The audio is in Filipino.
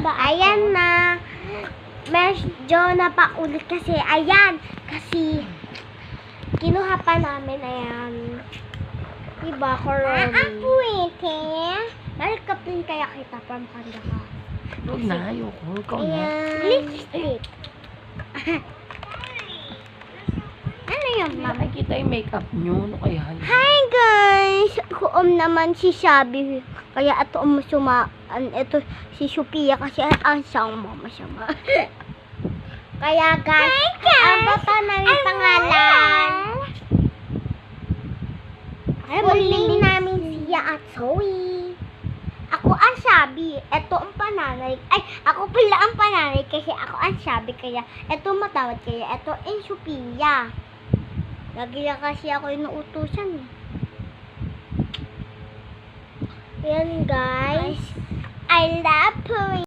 ba ako? Ayan na. Medyo napaulit kasi. Ayan. Kasi, kinuha pa namin. Ayan. Diba, Corona? Ang puwete. Nalikapin kaya kita from kanda ka. Huwag na, ayoko. Ikaw na. Ayan. Lipstick. Ano yung Hindi mama? nakikita yung makeup nyo. Ano kaya? Hi guys! Kuom naman si Shabby. Kaya ito ito si Sophia kasi ang siyang mama siya. Kaya guys, ang bata namin pangalan. Ay, full namin siya at Zoe. Ako ang Shabby. Ito ang pananay. Ay, ako pala ang pananay kasi ako ang Shabby. Kaya ito matawad. Kaya ito ang Sophia. Lagi na kasi ako inuutusan eh. Yan guys. I love Puri.